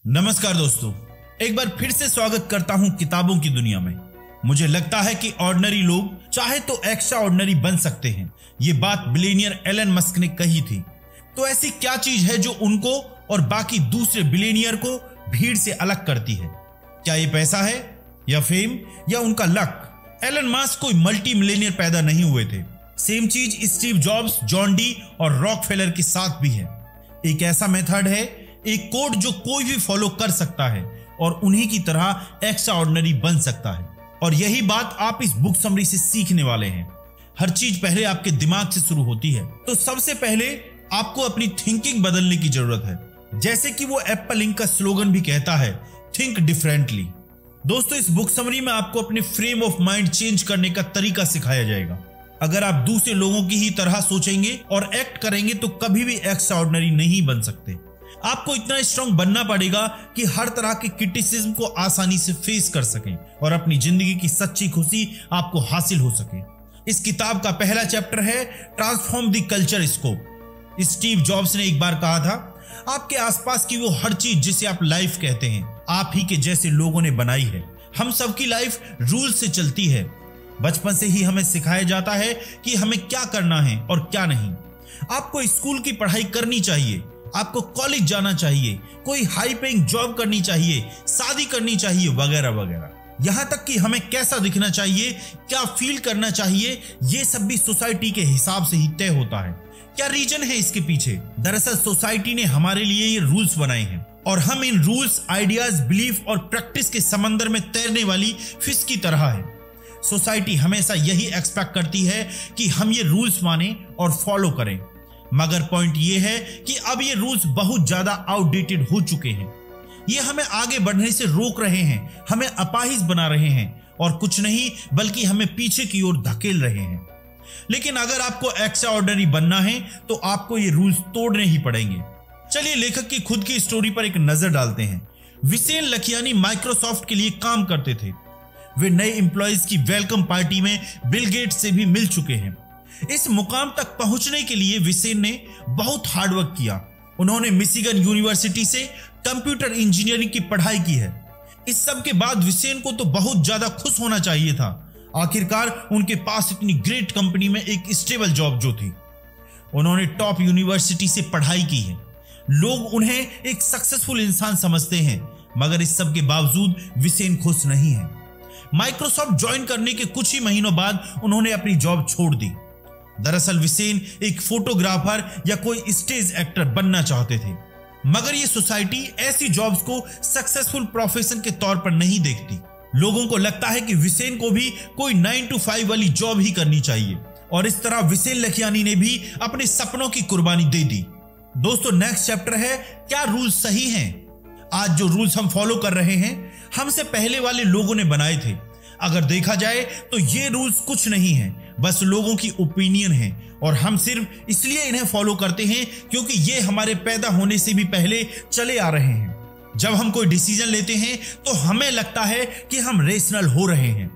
नमस्कार दोस्तों, एक बार फिर से स्वागत करता हूं किताबों की दुनिया में। मुझे लगता है कि ऑर्डिनरी लोग चाहे तो एक्स्ट्रा ऑर्डिनरी बन सकते हैं। ये बात बिलियनियर एलन मस्क ने कही थी। तो ऐसी क्या चीज है जो उनको और बाकी दूसरे बिलियनियर को भीड़ से अलग करती है? क्या ये पैसा है या फेम या उनका लक? एलन मस्क कोई मल्टी मिलियनियर पैदा नहीं हुए थे। सेम चीज स्टीव जॉब्स, जॉन डी और रॉकफेलर के साथ भी है। एक ऐसा मेथड है, एक कोड जो कोई भी फॉलो कर सकता है और उन्हीं की तरह एक्स्ट्रा ऑर्डिनरी बन सकता है। और यही बात आप इस बुक समरी से सीखने वाले हैं। हर चीज पहले आपके दिमाग से शुरू होती है। तो सबसे पहले आपको अपनी थिंकिंग बदलने की जरूरत है। जैसे कि वो एप्पल इंक का स्लोगन भी कहता है, थिंक डिफरेंटली। दोस्तों, इस बुक समरी में आपको अपने फ्रेम ऑफ माइंड चेंज करने का तरीका सिखाया जाएगा। अगर आप दूसरे लोगों की ही तरह सोचेंगे और एक्ट करेंगे तो कभी भी एक्स्ट्रा ऑर्डिनरी नहीं बन सकते। आपको इतना स्ट्रांग बनना पड़ेगा कि हर तरह के क्रिटिसिज्म को आसानी से फेस कर सकें और अपनी जिंदगी की सच्ची खुशी आपको हासिल हो सके। इस किताब का पहला चैप्टर है transform the culture scope. Steve jobs ने एक बार कहा था, आपके आसपास की वो हर चीज जिसे आप लाइफ कहते हैं, आप ही के जैसे लोगों ने बनाई है। हम सबकी लाइफ रूल से चलती है। बचपन से ही हमें सिखाया जाता है कि हमें क्या करना है और क्या नहीं। आपको स्कूल की पढ़ाई करनी चाहिए, आपको कॉलेज जाना चाहिए, कोई हाई पेइंग जॉब करनी चाहिए, शादी करनी चाहिए, वगैरह वगैरह। यहां तक कि हमें कैसा दिखना चाहिए, क्या फील करना चाहिए, ये सब भी सोसाइटी के हिसाब से ही तय होता है। क्या रीजन है इसके पीछे? दरअसल सोसाइटी ने हमारे लिए ये रूल्स बनाए हैं और हम इन रूल्स, आइडियाज, बिलीफ और प्रैक्टिस के समंदर में तैरने वाली फिश की तरह है। सोसाइटी हमेशा यही एक्सपेक्ट करती है कि हम ये रूल्स माने और फॉलो करें। मगर पॉइंट ये है कि अब ये रूल्स बहुत ज्यादा आउटडेटेड हो चुके हैं। ये हमें आगे बढ़ने से रोक रहे हैं, हमें अपाहिज बना रहे हैं और कुछ नहीं बल्कि हमें पीछे की ओर धकेल रहे हैं। लेकिन अगर आपको एक्स्ट्रा ऑर्डिनरी बनना है तो आपको ये रूल्स तोड़ने ही पड़ेंगे। चलिए लेखक की खुद की स्टोरी पर एक नजर डालते हैं। विसेन लखियानी माइक्रोसॉफ्ट के लिए काम करते थे। वे नए एम्प्लॉयज की वेलकम पार्टी में बिल गेट्स से भी मिल चुके हैं। इस मुकाम तक पहुंचने के लिए विसेन ने बहुत हार्डवर्क किया। उन्होंने मिशिगन यूनिवर्सिटी से कंप्यूटर इंजीनियरिंग की पढ़ाई की है। इस सब के बाद विसेन को तो बहुत ज्यादा खुश होना चाहिए था। आखिरकार उनके पास इतनी ग्रेट कंपनी में एक स्टेबल जॉब जो थी। उन्होंने टॉप यूनिवर्सिटी से पढ़ाई की है। लोग उन्हें एक सक्सेसफुल इंसान समझते हैं, मगर इस सब के बावजूद विसेन खुश नहीं है। माइक्रोसॉफ्ट ज्वाइन करने के कुछ ही महीनों बाद उन्होंने अपनी जॉब छोड़ दी। दरअसल विसेन एक फोटोग्राफर या कोई स्टेज एक्टर बनना चाहते थे, मगर ये सोसाइटी ऐसी जॉब्स को सक्सेसफुल प्रोफेशन के तौर पर नहीं देखती। लोगों को लगता है कि विसेन को भी कोई 9 to 5 वाली जॉब ही करनी चाहिए और इस तरह विसेन लखियानी ने भी अपने सपनों की कुर्बानी दे दी। दोस्तों, नेक्स्ट चैप्टर है क्या रूल्स सही हैं? आज जो रूल्स हम फॉलो कर रहे हैं, हमसे पहले वाले लोगों ने बनाए थे। अगर देखा जाए तो ये रूल्स कुछ नहीं है, बस लोगों की ओपिनियन है और हम सिर्फ इसलिए इन्हें फॉलो करते हैं क्योंकि ये हमारे पैदा होने से भी पहले चले आ रहे हैं। जब हम कोई डिसीजन लेते हैं तो हमें लगता है कि हम रेशनल हो रहे हैं।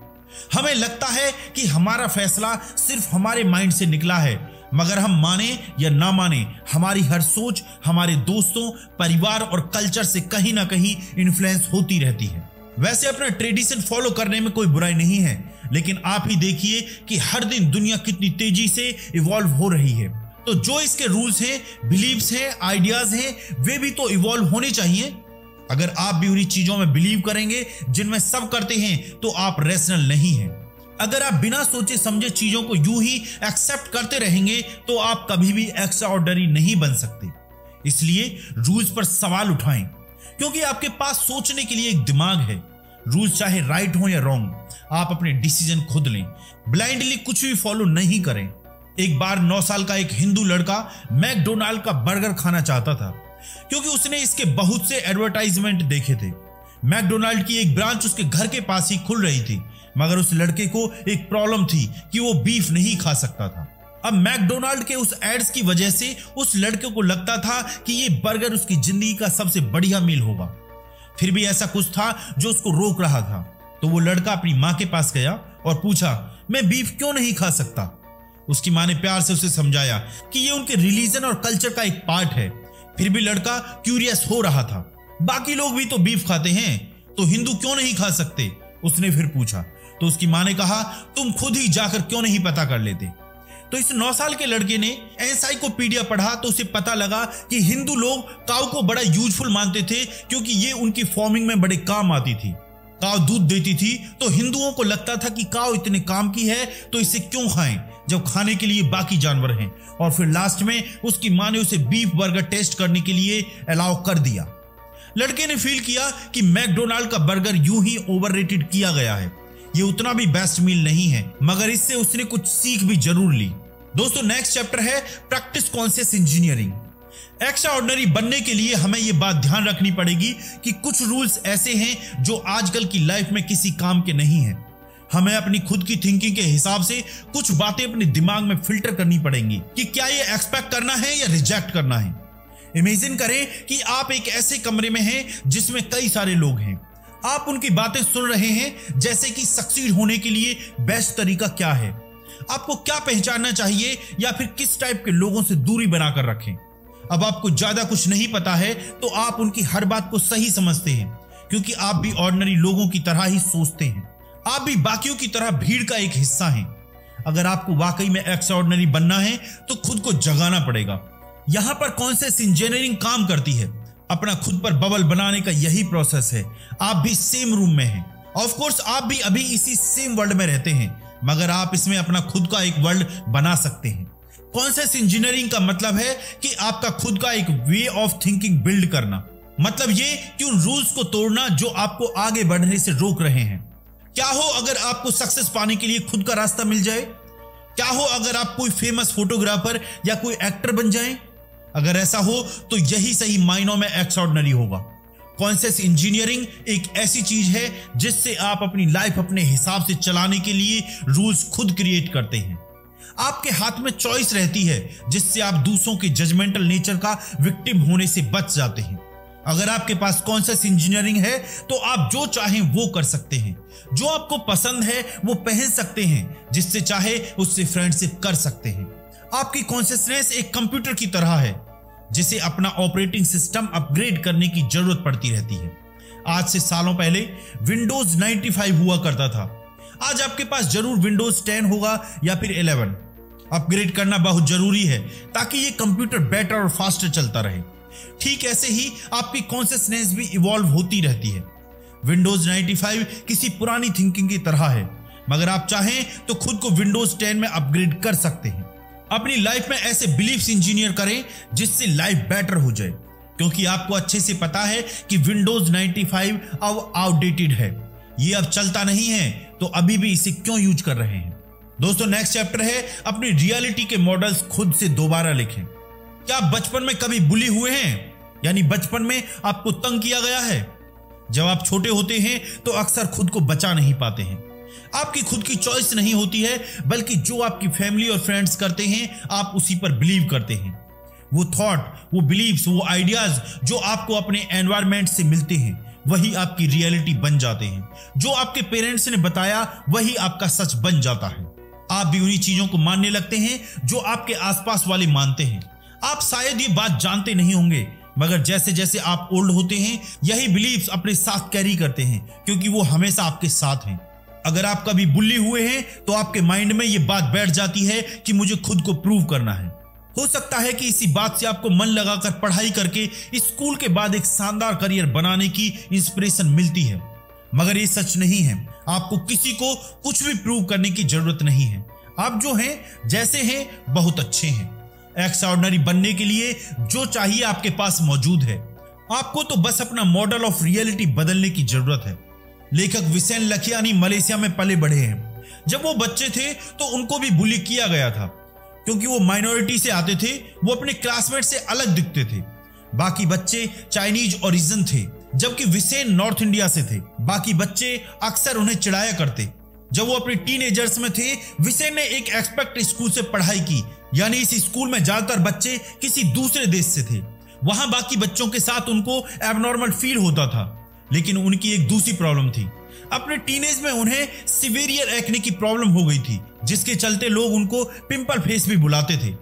हमें लगता है कि हमारा फैसला सिर्फ हमारे माइंड से निकला है, मगर हम माने या ना माने, हमारी हर सोच हमारे दोस्तों, परिवार और कल्चर से कहीं ना कहीं इन्फ्लुएंस होती रहती है। वैसे अपना ट्रेडिशन फॉलो करने में कोई बुराई नहीं है, लेकिन आप ही देखिए कि हर दिन दुनिया कितनी तेजी से इवॉल्व हो रही है। तो जो इसके रूल्स हैं, बिलीव्स हैं, आइडियाज हैं, वे भी तो इवॉल्व होने चाहिए। अगर आप भी उन्हीं चीजों में बिलीव करेंगे जिनमें सब करते हैं तो आप रैशनल नहीं हैं। अगर आप बिना सोचे समझे चीजों को यूं ही एक्सेप्ट करते रहेंगे तो आप कभी भी एक्स्ट्रा ऑर्डिनरी नहीं बन सकते। इसलिए रूल्स पर सवाल उठाएं, क्योंकि आपके पास सोचने के लिए एक दिमाग है। रूल्स चाहे राइट हो या रॉन्ग, आप अपने डिसीजन खुद लें। ब्लाइंडली कुछ भी फॉलो नहीं करें। एक बार 9 साल का एक हिंदू लड़का मैकडोनाल्ड का बर्गर खाना चाहता था क्योंकि उसने इसके बहुत से एडवर्टाइजमेंट देखे थे। मैकडोनाल्ड की एक ब्रांच उसके घर के पास ही खुल रही थी, मगर उस लड़के को एक प्रॉब्लम थी कि वो बीफ नहीं खा सकता था। अब मैकडोनाल्ड के उस एड्स की वजह से उस लड़के को लगता था कि ये बर्गर उसकी जिंदगी का सबसे बढ़िया मील होगा। फिर भी ऐसा कुछ था जो उसको रोक रहा था। तो वो लड़का अपनी माँ के पास गया और पूछा, मैं बीफ क्यों नहीं खा सकता? उसकी माँ ने प्यार से उसे समझाया कि ये उनके रिलीजन और कल्चर का एक पार्ट है। फिर भी लड़का क्यूरियस हो रहा था। बाकी लोग भी तो बीफ खाते हैं, तो हिंदू क्यों नहीं खा सकते? उसने फिर पूछा। तो उसकी माँ ने कहा, तुम खुद ही जाकर क्यों नहीं पता कर लेते? तो इस 9 साल के लड़के ने एनसाइक्लोपीडिया पढ़ा तो उसे पता लगा कि हिंदू लोग काऊ को बड़ा यूजफुल मानते थे, क्योंकि ये उनकी फार्मिंग में बड़े काम आती थी। काऊ दूध देती थी, तो हिंदुओं को लगता था कि काऊ इतने काम की है तो इसे क्यों खाएं, जब खाने के लिए बाकी जानवर हैं। और फिर लास्ट में उसकी माँ ने उसे बीफ बर्गर टेस्ट करने के लिए अलाउ कर दिया। लड़के ने फील किया कि मैकडोनाल्ड का बर्गर यूं ही ओवररेटेड किया गया है, ये उतना भी बेस्ट मील नहीं है, मगर इससे उसने कुछ सीख भी जरूर ली। दोस्तों, नेक्स्ट चैप्टर है practice conscious engineering. Extra ordinary बनने के लिए हमें यह बात ध्यान रखनी पड़ेगी कि कुछ रूल्स ऐसे हैं जो आजकल की लाइफ में किसी काम के नहीं हैं। हमें अपनी खुद की थिंकिंग के हिसाब से कुछ बातें अपने दिमाग में फिल्टर करनी पड़ेंगी कि क्या ये एक्सपेक्ट करना है या रिजेक्ट करना है। इमेजिन करें कि आप एक ऐसे कमरे में हैं जिसमें कई सारे लोग हैं। आप उनकी बातें सुन रहे हैं, जैसे कि सक्सीड होने के लिए बेस्ट तरीका क्या है, आपको क्या पहचानना चाहिए, या फिर किस टाइप के लोगों से दूरी बनाकर रखें। अब आपको ज्यादा कुछ नहीं पता है तो आप उनकी हर बात को सही समझते हैं, क्योंकि आप भी ऑर्डिनरी लोगों की तरह ही सोचते हैं। आप भी बाकियों की तरह भीड़ का एक हिस्सा हैं। अगर आपको वाकई में एक्स्ट्रा ऑर्डिनरी बनना है तो खुद को जगाना पड़ेगा। यहां पर कॉन्शियस इंजीनियरिंग काम करती है। अपना खुद पर बबल बनाने का यही प्रोसेस है। आप भी सेम रूम में हैं। ऑफ कोर्स आप भी अभी इसी सेम वर्ल्ड में रहते हैं, मगर आप इसमें अपना खुद का एक वर्ल्ड बना सकते हैं। कॉन्शियस इंजीनियरिंग का मतलब है कि आपका खुद का एक वे ऑफ थिंकिंग बिल्ड करना। मतलब ये कि उन रूल्स को तोड़ना जो आपको आगे बढ़ने से रोक रहे हैं। क्या हो अगर आपको सक्सेस पाने के लिए खुद का रास्ता मिल जाए? क्या हो अगर आप कोई फेमस फोटोग्राफर या कोई एक्टर बन जाएं? अगर ऐसा हो तो यही सही मायनों में एक्स्ट्राऑर्डिनरी होगा। कॉन्शियस इंजीनियरिंग एक ऐसी चीज है जिससे आप अपनी लाइफ अपने हिसाब से चलाने के लिए रूल्स खुद क्रिएट करते हैं। आपके हाथ में चॉइस रहती है, जिससे आप दूसरों के जजमेंटल नेचर का विक्टिम होने से बच जाते हैं। अगर आपके पास कॉन्शियस इंजीनियरिंग है तो आप जो चाहें वो कर सकते हैं। जो आपको पसंद है वो पहन सकते हैं, जिससे चाहे उससे फ्रेंडशिप कर सकते हैं। आपकी कॉन्शियसनेस एक कंप्यूटर की तरह है, जिसे अपना ऑपरेटिंग सिस्टम अपग्रेड करने की जरूरत पड़ती रहती है। आज से सालों पहले विंडोज 95 हुआ करता था। आज आपके पास जरूर विंडोज 10 होगा या फिर 11। अपग्रेड करना बहुत जरूरी है ताकि ये कंप्यूटर बेटर और फास्टर चलता रहे। ठीक ऐसे ही आपकी कॉन्शियसनेस भी इवॉल्व होती रहती है। विंडोज 95 किसी पुरानी थिंकिंग की तरह है, मगर आप चाहें तो खुद को विंडोज 10 में अपग्रेड कर सकते हैं। अपनी लाइफ में ऐसे बिलीफ्स इंजीनियर करें जिससे लाइफ बेटर हो जाए, क्योंकि आपको अच्छे से पता है कि विंडोज 95 अब आउटडेटेड है, ये अब चलता नहीं है, तो अभी भी इसे क्यों यूज कर रहे हैं। दोस्तों, नेक्स्ट चैप्टर है अपनी रियलिटी के मॉडल्स खुद से दोबारा लिखें। क्या आप बचपन में कभी बुली हुए हैं? यानी बचपन में आपको तंग किया गया है? जब आप छोटे होते हैं तो अक्सर खुद को बचा नहीं पाते हैं। आपकी खुद की चॉइस नहीं होती है, बल्कि जो आपकी फैमिली और फ्रेंड्स करते हैं आप उसी पर बिलीव करते हैं। वो थॉट, वो बिलीव्स, वो आइडियाज जो आपको अपने एनवायरनमेंट से मिलते हैं वही आपकी रियलिटी बन जाते हैं। जो आपके पेरेंट्स ने बताया वही आपका सच बन जाता है। आप भी उन्हीं चीजों को मानने लगते हैं जो आपके आसपास वाले मानते हैं। आप शायद ये बात जानते नहीं होंगे, मगर जैसे जैसे आप ओल्ड होते हैं यही बिलीव्स अपने साथ कैरी करते हैं, क्योंकि वो हमेशा आपके साथ हैं। अगर आप कभी बुल्ली हुए हैं तो आपके माइंड में ये बात बैठ जाती है कि मुझे खुद को प्रूव करना है। हो सकता है कि इसी बात से आपको मन लगाकर पढ़ाई करके स्कूल के बाद एक शानदार करियर बनाने की इंस्पिरेशन मिलती है, मगर ये सच नहीं है। आपको किसी को कुछ भी प्रूव करने की जरूरत नहीं है। आप जो हैं, जैसे हैं, बहुत अच्छे हैं। एक्स्ट्राऑर्डिनरी बनने के लिए जो चाहिए आपके पास मौजूद है। आपको तो बस अपना मॉडल ऑफ रियलिटी बदलने की जरूरत है। लेखक विसेन लखियानी मलेशिया में पले बढ़े हैं। जब वो बच्चे थे तो उनको भी बुली किया गया था, क्योंकि वो माइनॉरिटी से आते थे। वो अपने क्लासमेट से अलग दिखते थे। बाकी बच्चे चाइनीज ओरिजिन थे, जबकि विसेन नॉर्थ इंडिया से थे। बाकी बच्चे अक्सर उन्हें चिढ़ाया करते। जब वो अपने टीनेजर्स में थे, विसेन ने एक एक्सपेक्ट स्कूल से पढ़ाई की, यानी इस स्कूल में ज्यादातर बच्चे किसी दूसरे देश से थे। वहां बाकी बच्चों के साथ उनको एबनॉर्मल फील होता था, लेकिन उनकी एक दूसरी प्रॉब्लम थी। अपने टीनेज में उन्हें सिवियर एक्ने की प्रॉब्लम हो गई थी, जिसके चलते लोग उनको पिंपल फेस भी बुलाते थे।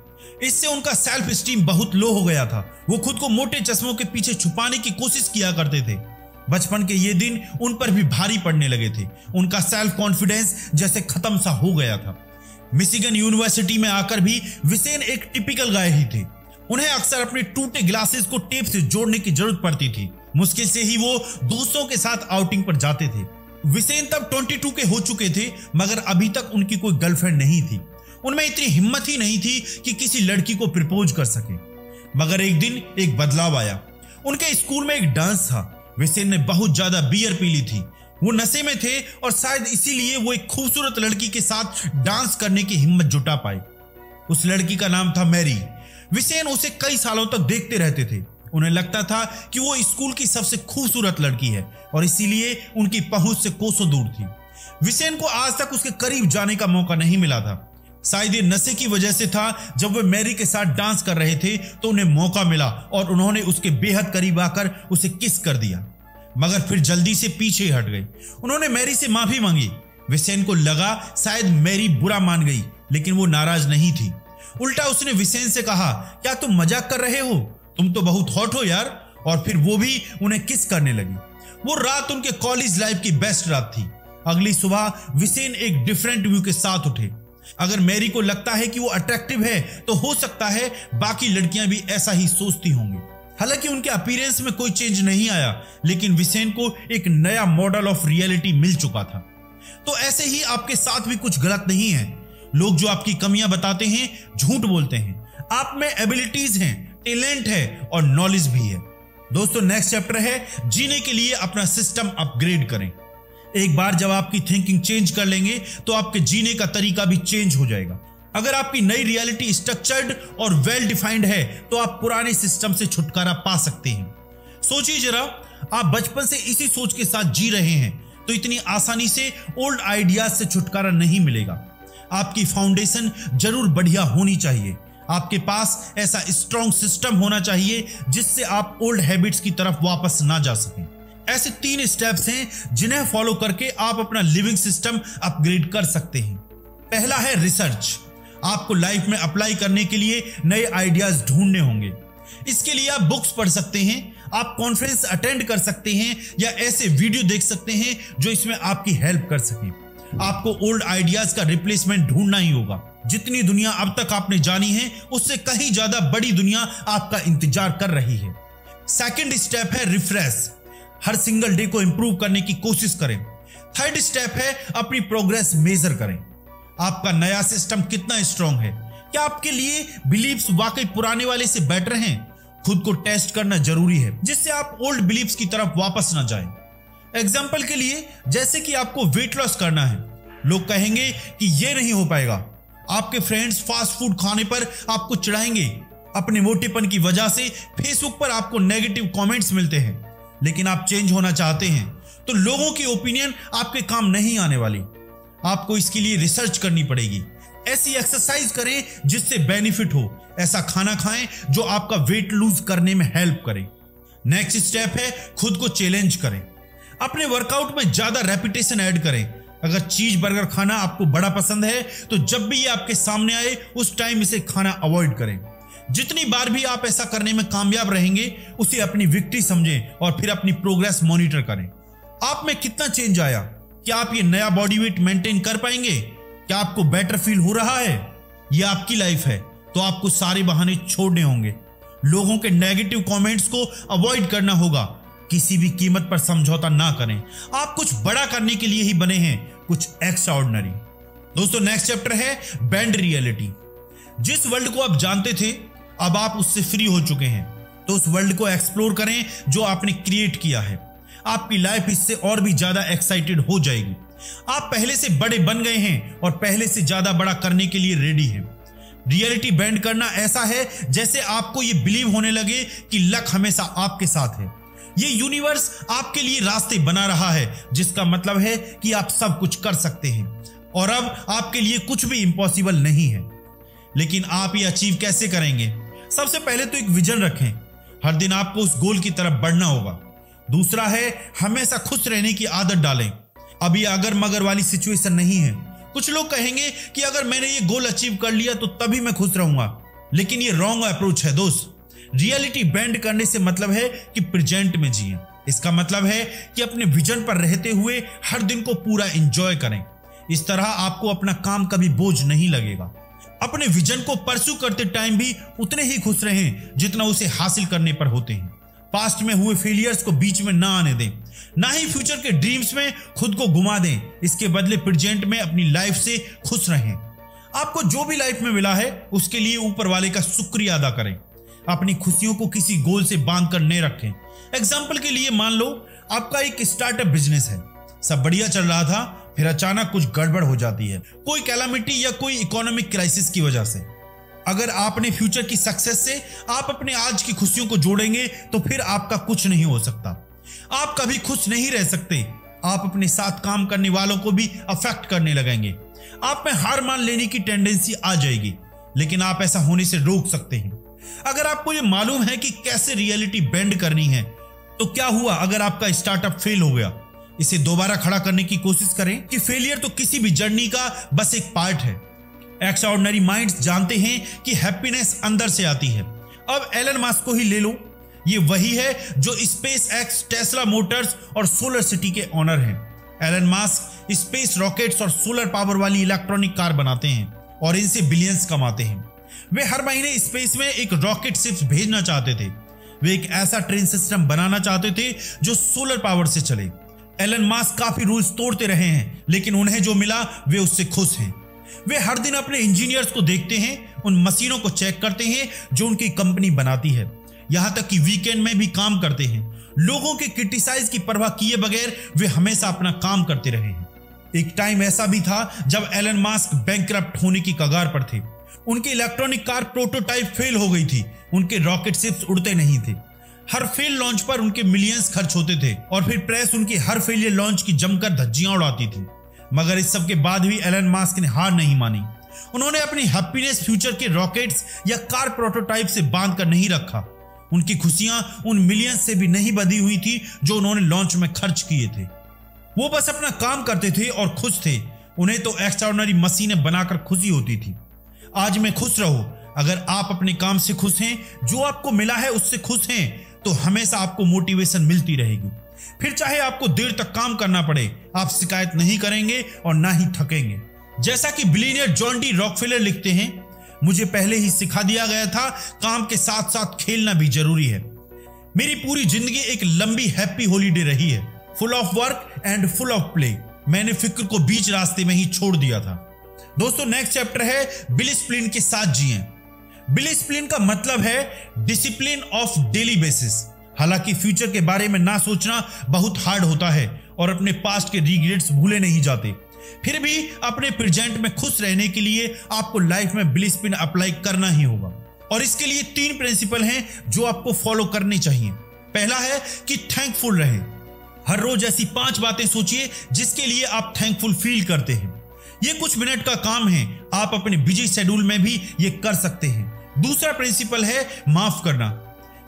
इससे उनका सेल्फ स्टीम बहुत लो हो गया था। वो खुद को मोटे चश्मों के पीछे छुपाने की कोशिश किया करते थे। बचपन के ये दिन उन पर भी भारी पड़ने लगे थे। उनका सेल्फ कॉन्फिडेंस जैसे खत्म सा हो गया था। मिशिगन यूनिवर्सिटी में आकर भी विसेन एक टिपिकल गाय ही थे। उन्हें अक्सर अपने टूटे ग्लासेस को टेप से जोड़ने की जरूरत पड़ती थी। मुश्किल से ही वो दोस्तों के साथ आउटिंग पर जाते थे। विसेन तब 22 के हो चुके थे, मगर अभी तक उनकी कोई गर्लफ्रेंड नहीं थी। उनमें इतनी हिम्मत ही नहीं थी कि किसी लड़की को प्रपोज कर सके। मगर एक दिन एक बदलाव आया। उनके स्कूल में एक डांस था। विसेन ने बहुत ज्यादा बियर पी ली थी। वो नशे में थे और शायद इसीलिए वो एक खूबसूरत लड़की के साथ डांस करने की हिम्मत जुटा पाए। उस लड़की का नाम था मैरी। विसेन उसे कई सालों तक देखते रहते थे। उन्हें लगता था कि वो स्कूल की सबसे खूबसूरत लड़की है और इसीलिए उनकी पहुंच से कोसों दूर थी। विसेन को आज तक उसके करीब जाने का मौका नहीं मिला था। शायद ये नशे की वजह से था। जब वे मैरी के साथ डांस कर रहे थे तो उन्हें मौका मिला और उन्होंने उसके बेहद करीब आकर उसे किस कर दिया, मगर फिर जल्दी से पीछे हट गई। उन्होंने मैरी से माफी मांगी। विसेन को लगा शायद मैरी बुरा मान गई, लेकिन वो नाराज नहीं थी। उल्टा उसने विसेन से कहा, क्या तुम मजाक कर रहे हो? तुम तो बहुत हॉट हो यार। और फिर वो भी उन्हें किस करने लगी। वो रात उनके कॉलेज लाइफ की बेस्ट रात थी। अगली सुबह विसेन एक डिफरेंट व्यू के साथ उठे। अगर मैरी को लगता है कि वो अट्रैक्टिव है तो हो सकता है बाकी लड़कियां भी ऐसा ही सोचती होंगी। हालांकि उनके अपीयरेंस में कोई चेंज नहीं आया, लेकिन विसेन को एक नया मॉडल ऑफ रियलिटी मिल चुका था। तो ऐसे ही आपके साथ भी कुछ गलत नहीं है। लोग जो आपकी कमियां बताते हैं झूठ बोलते हैं। आप में एबिलिटीज हैं, टैलेंट है और नॉलेज भी है। दोस्तों, नेक्स्ट चैप्टर है जीने के लिए अपना सिस्टम अपग्रेड करें। एक बार जब आपकी थिंकिंग चेंज कर लेंगे तो आपके जीने का तरीका भी चेंज हो जाएगा। अगर आपकी नई रियलिटी स्ट्रक्चर्ड और वेल डिफाइंड है तो आप पुराने सिस्टम से छुटकारा पा सकते हैं। सोचिए जरा, आप बचपन से इसी सोच के साथ जी रहे हैं तो इतनी आसानी से ओल्ड आइडियाज से छुटकारा नहीं मिलेगा। आपकी फाउंडेशन जरूर बढ़िया होनी चाहिए। आपके पास ऐसा स्ट्रॉन्ग सिस्टम होना चाहिए जिससे आप ओल्ड हैबिट्स की तरफ वापस ना जा सकें। ऐसे 3 स्टेप्स हैं जिन्हें फॉलो करके आप अपना लिविंग सिस्टम अपग्रेड कर सकते हैं। पहला है रिसर्च। आपको लाइफ में अप्लाई करने के लिए नए आइडियाज ढूंढने होंगे। इसके लिए आप बुक्स पढ़ सकते हैं, आप कॉन्फ्रेंस अटेंड कर सकते हैं या ऐसे वीडियो देख सकते हैं जो इसमें आपकी हेल्प कर सकें। आपको ओल्ड आइडियाज का रिप्लेसमेंट ढूंढना ही होगा। जितनी दुनिया अब तक आपने जानी है उससे कहीं ज्यादा बड़ी दुनिया आपका इंतजार कर रही है। सेकंड स्टेप है रिफ्रेश। हर सिंगल डे को इंप्रूव करने की कोशिश करें। थर्ड स्टेप है अपनी प्रोग्रेस मेजर करें। आपका नया सिस्टम कितना स्ट्रांग है? क्या आपके लिए बिलीव्स वाकई पुराने वाले से बेटर हैं? खुद को टेस्ट करना जरूरी है जिससे आप ओल्ड बिलीव्स की तरफ वापस ना जाएं। एग्जाम्पल के लिए, जैसे कि आपको वेट लॉस करना है, लोग कहेंगे कि यह नहीं हो पाएगा। आपके फ्रेंड्स फास्ट फूड खाने पर आपको चिढ़ाएंगे। अपने मोटेपन की वजह से फेसबुक पर आपको नेगेटिव कमेंट्स मिलते हैं। लेकिन आप चेंज होना चाहते हैं तो लोगों की ओपिनियन आपके काम नहीं आने वाली। आपको इसके लिए रिसर्च करनी पड़ेगी। ऐसी एक्सरसाइज करें जिससे बेनिफिट हो। ऐसा खाना खाएं जो आपका वेट लूज करने में हेल्प करे। नेक्स्ट स्टेप है खुद को चैलेंज करें। अपने वर्कआउट में ज्यादा रेपिटेशन ऐड करें। अगर चीज बर्गर खाना आपको बड़ा पसंद है तो जब भी ये आपके सामने आए उस टाइम इसे खाना अवॉइड करें। जितनी बार भी आप ऐसा करने में कामयाब रहेंगे उसे अपनी विक्ट्री समझें और फिर अपनी प्रोग्रेस मॉनिटर करें। आप में कितना चेंज आया? क्या आप ये नया बॉडी वेट मेंटेन कर पाएंगे? क्या आपको बेटर फील हो रहा है? ये आपकी लाइफ है तो आपको सारे बहाने छोड़ने होंगे। लोगों के नेगेटिव कमेंट्स को अवॉइड करना होगा। किसी भी कीमत पर समझौता ना करें। आप कुछ बड़ा करने के लिए ही बने हैं, कुछ एक्स्ट्राऑर्डिनरी। दोस्तों, नेक्स्ट चैप्टर है बेंड रियलिटी। जिस वर्ल्ड को आप जानते थे अब आप उससे फ्री हो चुके हैं, तो उस वर्ल्ड को एक्सप्लोर करें जो आपने क्रिएट किया है। आपकी लाइफ इससे और भी ज्यादा एक्साइटेड हो जाएगी। आप पहले से बड़े बन गए हैं और पहले से ज्यादा बड़ा करने के लिए रेडी हैं। रियलिटी बेंड करना ऐसा है जैसे आपको ये बिलीव होने लगे कि लक हमेशा आपके साथ है। ये यूनिवर्स आपके लिए रास्ते बना रहा है, जिसका मतलब है कि आप सब कुछ कर सकते हैं और अब आपके लिए कुछ भी इम्पॉसिबल नहीं है। लेकिन आप ये अचीव कैसे करेंगे? सबसे पहले तो एक विजन रखें। हर दिन आपको उस गोल की तरफ बढ़ना होगा। दूसरा है हमेशा खुश रहने की आदत डालें। अब ये अगर मगर वाली सिचुएशन नहीं है। कुछ लोग कहेंगे कि अगर मैंने ये गोल अचीव कर लिया तो तभी मैं खुश रहूंगा, लेकिन ये रॉन्ग अप्रोच है दोस्त। रियलिटी बेंड करने से मतलब है कि प्रेजेंट में जिए। इसका मतलब है कि अपने विजन पर रहते हुए हर दिन को पूरा एंजॉय करें। इस तरह आपको अपना काम कभी बोझ नहीं लगेगा। अपने विजन को परस्यू करते टाइम भी उतने ही खुश रहें जितना उसे हासिल करने पर होते हैं। पास्ट में हुए फेलियर्स को बीच में ना आने दें, ना ही फ्यूचर के ड्रीम्स में खुद को घुमा दें। इसके बदले प्रेजेंट में अपनी लाइफ से खुश रहें। आपको जो भी लाइफ में मिला है उसके लिए ऊपर वाले का शुक्रिया अदा करें। अपनी खुशियों को किसी गोल से बांध कर न रखें। एग्जाम्पल के लिए मान लो आपका एक स्टार्टअप बिजनेस है, सब बढ़िया चल रहा था, फिर अचानक कुछ गड़बड़ हो जाती है, कोई कैलामिटी या कोई इकोनॉमिक क्राइसिस की वजह से। अगर आपने फ्यूचर की सक्सेस से आप अपने आज की खुशियों को जोड़ेंगे तो फिर आपका कुछ नहीं हो सकता। आप कभी खुश नहीं रह सकते। आप अपने साथ काम करने वालों को भी अफेक्ट करने लगेंगे। आप में हार मान लेने की टेंडेंसी आ जाएगी, लेकिन आप ऐसा होने से रोक सकते हैं। अगर आपको यह मालूम है कि कैसे रियलिटी बेंड करनी है, तो क्या हुआ अगर आपका स्टार्टअप फेल हो गया? इसे दोबारा खड़ा करने की कोशिश करें कि फेलियर तो किसी भी जर्नी का बस एक पार्ट है। एक्स्ट्राऑर्डिनरी माइंड्स जानते हैं कि हैप्पीनेस अंदर से आती है। अब एलन मस्क को ही ले लो, ये वही है जो स्पेस एक्स, टेस्ला मोटर्स और सोलर सिटी के ओनर हैं। एलन मस्क स्पेस रॉकेट्स और सोलर पावर वाली इलेक्ट्रॉनिक कार बनाते हैं और इनसे बिलियंस कमाते हैं। वे हर महीने स्पेस में एक रॉकेट शिप भेजना चाहते थे। वे एक ऐसा ट्रेन सिस्टम बनाना चाहते थे जो सोलर पावर से चले। एलन मस्क काफी रूल्स तोड़ते रहे हैं, लेकिन उन्हें जो मिला वे उससे खुश हैं। वे हर दिन अपने इंजीनियर्स को देखते हैं, उन मशीनों को चेक करते हैं जो उनकी कंपनी बनाती है, यहां तक कि वीकेंड में भी काम करते हैं। लोगों के क्रिटिसाइज की परवाह किए बगैर वे हमेशा अपना काम करते रहे हैं। एक टाइम ऐसा भी था जब एलन मस्क बैंकक्रप्ट होने की कगार पर थे। उनकी इलेक्ट्रॉनिक कार प्रोटोटाइप फेल हो गई थी, उनके रॉकेट शिप्स उड़ते नहीं थे। हर फेल लॉन्च पर उनके मिलियंस खर्च होते थे और फिर प्रेस उनकी हर फेलियर लॉन्च की जमकर धज्जियां उड़ाती थी। मगर इस सब के बाद भी एलन मस्क ने हार नहीं मानी। उन्होंने अपनी हैप्पीनेस फ्यूचर के रॉकेट्स या कार प्रोटोटाइप से बांध कर नहीं रखा। उनकी खुशियां उन मिलियंस से भी नहीं बंधी हुई थी जो उन्होंने लॉन्च में खर्च किए थे। वो बस अपना काम करते थे और खुश थे। उन्हें तो एक्स्ट्राऑर्डिनरी मशीनें बनाकर खुशी होती थी। आज में खुश रहो। अगर आप अपने काम से खुश हैं, जो आपको मिला है उससे खुश हैं, तो हमेशा आपको मोटिवेशन मिलती रहेगी। फिर चाहे आपको देर तक काम करना पड़े, आप शिकायत नहीं करेंगे और ना ही थकेंगे। जैसा कि बिलियनियर जॉन डी रॉकफेलर लिखते हैं, मुझे पहले ही सिखा दिया गया था, काम के साथ साथ खेलना भी जरूरी है। मेरी पूरी जिंदगी एक लंबी हैप्पी हॉलीडे रही है, full of work and full of play. मैंने फिक्र को बीच रास्ते में ही छोड़ दिया था। दोस्तों, नेक्स्ट चैप्टर है डिसिप्लिन के साथ जिएं। डिसिप्लिन का मतलब है डिसिप्लिन ऑफ डेली बेसिस। हालांकि फ्यूचर के बारे में ना सोचना बहुत हार्ड होता है और अपने पास्ट के रिग्रेट्स भूले नहीं जाते, फिर भी अपने प्रेजेंट में खुश रहने के लिए आपको लाइफ में डिसिप्लिन अप्लाई करना ही होगा। और इसके लिए 3 प्रिंसिपल हैं जो आपको फॉलो करनी चाहिए। पहला है कि थैंकफुल रहें। हर रोज ऐसी 5 बातें सोचिए जिसके लिए आप थैंकफुल फील करते हैं। ये कुछ मिनट का काम है, आप अपने बिजी शेड्यूल में भी ये कर सकते हैं। दूसरा प्रिंसिपल है माफ करना।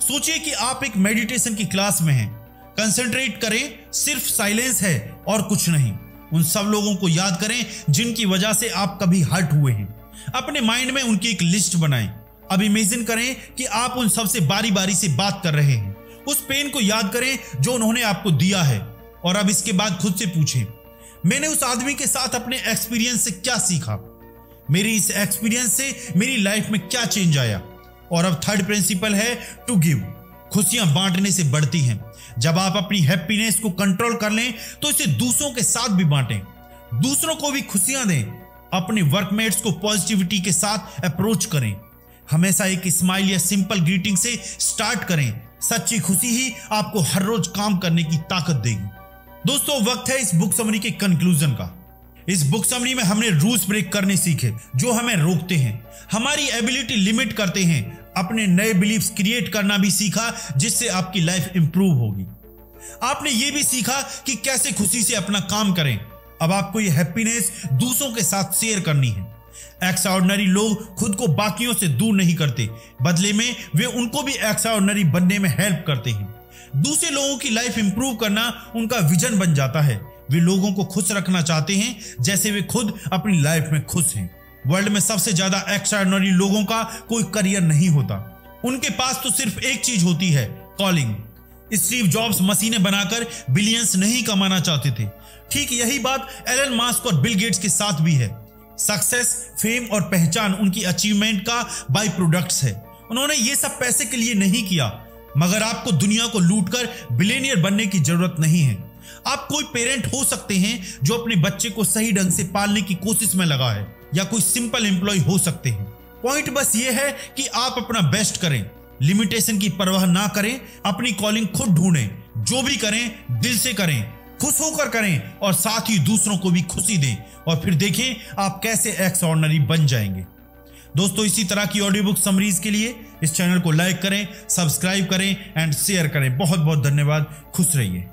सोचिए कि आप एक मेडिटेशन की क्लास में हैं, कंसंट्रेट करें, सिर्फ साइलेंस है और कुछ नहीं। उन सब लोगों को याद करें जिनकी वजह से आप कभी हर्ट हुए हैं। अपने माइंड में उनकी एक लिस्ट बनाएं। अब इमेजिन करें कि आप उन सबसे बारी बारी से बात कर रहे हैं। उस पेन को याद करें जो उन्होंने आपको दिया है और अब इसके बाद खुद से पूछें, मैंने उस आदमी के साथ अपने एक्सपीरियंस से क्या सीखा? मेरी इस एक्सपीरियंस से मेरी लाइफ में क्या चेंज आया? और अब थर्ड प्रिंसिपल है टू गिव। खुशियां बांटने से बढ़ती हैं। जब आप अपनी हैप्पीनेस को कंट्रोल कर लें तो इसे दूसरों के साथ भी बांटें, दूसरों को भी खुशियां दें। अपने वर्कमेट्स को पॉजिटिविटी के साथ अप्रोच करें। हमेशा एक स्माइल या सिंपल ग्रीटिंग से स्टार्ट करें। सच्ची खुशी ही आपको हर रोज काम करने की ताकत देगी। दोस्तों, वक्त है इस बुक समरी के कंक्लूजन का। इस बुक समरी में हमने रूल्स ब्रेक करने सीखे जो हमें रोकते हैं, हमारी एबिलिटी लिमिट करते हैं, अपने नए बिलीफ्स क्रिएट करना भी सीखा जिससे आपकी लाइफ इंप्रूव होगी। आपने ये भी सीखा कि कैसे खुशी से अपना काम करें। अब आपको ये हैप्पीनेस दूसरों के साथ शेयर करनी है। एक्स्ट्राऑर्डिनरी लोग खुद को बाकियों से दूर नहीं करते, बदले में वे उनको भी एक्स्ट्राऑर्डिनरी बनने में हेल्प करते हैं। दूसरे लोगों की लाइफ इंप्रूव करना उनका विजन बन जाता है। वे लोगों को खुश रखना चाहते हैं जैसे वे खुद अपनी लाइफ में खुश हैं। वर्ल्ड में सबसे ज्यादा एक्स्ट्राऑर्डिनरी लोगों का कोई करियर नहीं होता। उनके पास तो सिर्फ एक चीज होती है, कॉलिंग। स्टीव जॉब्स मशीनें बनाकर बिलियंस नहीं कमाना चाहते थे। ठीक यही बात एलन मास्क और बिल गेट्स के साथ भी है। सक्सेस, फेम और पहचान उनकी अचीवमेंट का बाई प्रोडक्ट्स है। उन्होंने ये सब पैसे के लिए नहीं किया। मगर आपको दुनिया को लूटकर बिलियनियर बनने की जरूरत नहीं है। आप कोई पेरेंट हो सकते हैं जो अपने बच्चे को सही ढंग से पालने की कोशिश में लगा है, या कोई सिंपल एम्प्लॉय हो सकते हैं। पॉइंट बस ये है कि आप अपना बेस्ट करें, लिमिटेशन की परवाह ना करें, अपनी कॉलिंग खुद ढूंढें, जो भी करें दिल से करें, खुश होकर करें और साथ ही दूसरों को भी खुशी दें, और फिर देखें आप कैसे एक्स्ट्राऑर्डिनरी बन जाएंगे। दोस्तों, इसी तरह की ऑडियो बुक समरीज के लिए इस चैनल को लाइक करें, सब्सक्राइब करें एंड शेयर करें। बहुत बहुत धन्यवाद। खुश रहिए।